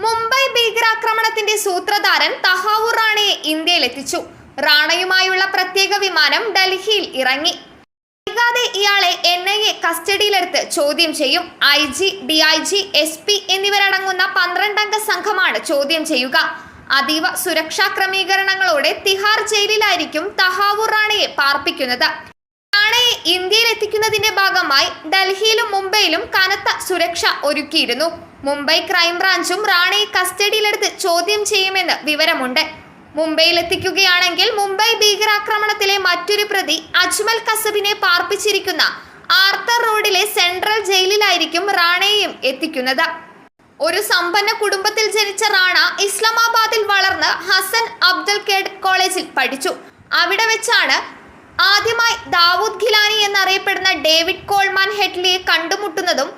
മുംബൈ ഭീകരാക്രമണത്തിന്റെ സൂത്രധാരൻ തഹാവൂർ റാണയെ ഇന്ത്യയിലെത്തിച്ചു. റാണയുമായുള്ള പ്രത്യേക വിമാനം ഡൽഹിയിൽ ഇറങ്ങി. വൈകാതെ ഇയാളെ NIA കസ്റ്റഡിയിലെടുത്ത് ചോദ്യം ചെയ്യും. IG, DIG, SP എന്നിവരടങ്ങുന്ന 12 അംഗ സംഘമാണ് ചോദ്യം ചെയ്യുക. അതീവ സുരക്ഷാ ക്രമീകരണങ്ങളോടെ തിഹാർ ജയിലിലായിരിക്കും തഹാവൂർ റാണയെ പാർപ്പിക്കുന്നത്. റാണയെ ഇന്ത്യയിൽ എത്തിക്കുന്നതിന്റെ ഭാഗമായി ഡൽഹിയിലും മുംബൈയിലും കനത്ത സുരക്ഷ ഒരുക്കിയിരുന്നു. മുംബൈ ക്രൈംബ്രാഞ്ചും റാണയെ കസ്റ്റഡിയിലെടുത്ത് ചോദ്യം ചെയ്യുമെന്ന് വിവരമുണ്ട്. മുംബൈയിൽ എത്തിക്കുകയാണെങ്കിൽ മുംബൈ ഭീകരാക്രമണത്തിലെ മറ്റൊരു പ്രതി അജ്മൽ കസബിനെ പാർപ്പിച്ചിരിക്കുന്ന ആർത്തർ റോഡിലെ സെൻട്രൽ ജയിലിലായിരിക്കും റാണയെയും എത്തിക്കുന്നത്. ഒരു സമ്പന്ന കുടുംബത്തിൽ ജനിച്ച റാണ ഇസ്ലാമാബാദിൽ വളർന്ന് ഹസൻ അബ്ദുൽ ഖേഡ് കോളേജിൽ പഠിച്ചു. അവിടെ വെച്ചാണ് ആദ്യമായി ദാവൂദ് ഖിലാനി എന്നറിയപ്പെടുന്ന ഡേവിഡ് കോൾമാൻ ഹെഡ്ലിയെ കണ്ടുമുട്ടുന്നതും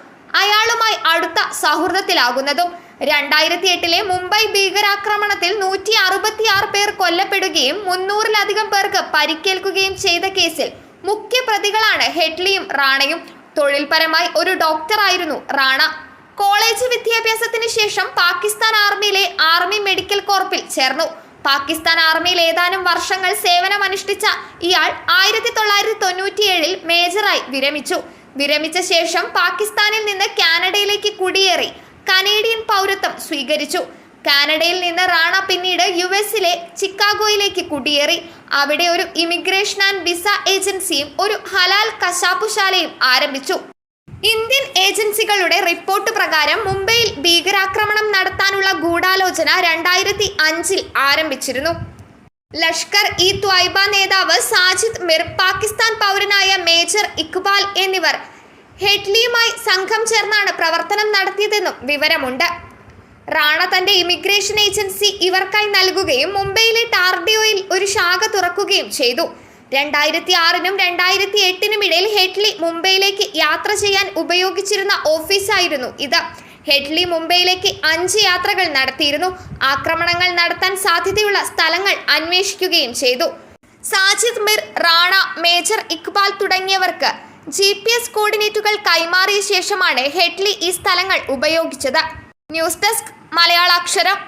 അയാളുമായി അടുത്ത സൗഹൃദത്തിലാകുന്നതും. 2008 മുംബൈ ഭീകരാക്രമണത്തിൽ 166 പേർ കൊല്ലപ്പെടുകയും 300-ലധികം പേർക്ക് പരിക്കേൽക്കുകയും ചെയ്ത കേസിൽ മുഖ്യ പ്രതികളാണ് ഹെഡ്ലിയും റാണയും. തൊഴിൽപരമായി ഒരു ഡോക്ടറായിരുന്നു റാണ. കോളേജ് വിദ്യാഭ്യാസത്തിന് ശേഷം പാകിസ്ഥാൻ ആർമിയിലെ ആർമി മെഡിക്കൽ കോർപ്പിൽ ചേർന്നു. പാകിസ്ഥാൻ ആർമിയിൽ ഏതാനും വർഷങ്ങൾ സേവനമനുഷ്ഠിച്ച ഇയാൾ 1997 മേജറായി വിരമിച്ചു. വിരമിച്ച ശേഷം പാകിസ്ഥാനിൽ നിന്ന് കാനഡയിലേക്ക് കുടിയേറി കനേഡിയൻ പൗരത്വം സ്വീകരിച്ചു. കാനഡയിൽ നിന്ന് റാണ പിന്നീട് US-ലെ ചിക്കാഗോയിലേക്ക് കുടിയേറി. അവിടെ ഒരു ഇമിഗ്രേഷൻ ആൻഡ് വിസ ഏജൻസിയും ഒരു ഹലാൽ കശാപ്പുശാലയും ആരംഭിച്ചു. ഇന്ത്യൻ ഏജൻസികളുടെ റിപ്പോർട്ട് പ്രകാരം മുംബൈയിൽ ഭീകരാക്രമണം നടത്താനുള്ള ഗൂഢാലോചന 2005-ൽ ആരംഭിച്ചിരുന്നു. ലഷ്കർ ഇ ത്വയ്ബ നേതാവ് സാജിദ് മിർ, പാകിസ്ഥാൻ പൗരനായ മേജർ ഇക്ബാൽ എന്നിവർ ഹെഡ്ലിയുമായി സംഘം ചേർന്നാണ് പ്രവർത്തനം നടത്തിയതെന്നും വിവരമുണ്ട്. റാണ തന്റെ ഇമിഗ്രേഷൻ ഏജൻസി ഇവർക്കായി നൽകുകയും മുംബൈയിലെ ടാർഡിയോയിൽ ഒരു ശാഖ തുറക്കുകയും ചെയ്തു. 2006-നും 2008-നും ഇടയിൽ ഹെഡ്ലി മുംബൈയിലേക്ക് യാത്ര ചെയ്യാൻ ഉപയോഗിച്ചിരുന്ന ഓഫീസായിരുന്നു ഇത്. ഹെഡ്ലി മുംബൈയിലേക്ക് 5 യാത്രകൾ നടത്തിയിരുന്നു. ആക്രമണങ്ങൾ നടത്താൻ സാധ്യതയുള്ള സ്ഥലങ്ങൾ അന്വേഷിക്കുകയും ചെയ്തു. സാജിദ് മിർ, റാണ, മേജർ ഇക്ബാൽ തുടങ്ങിയവർക്ക് GPS കോർഡിനേറ്റുകൾ കൈമാറിയ ശേഷമാണ് ഹെഡ്ലി ഈ സ്ഥലങ്ങൾ ഉപയോഗിച്ചത്. News desk മലയാളാക്ഷരം.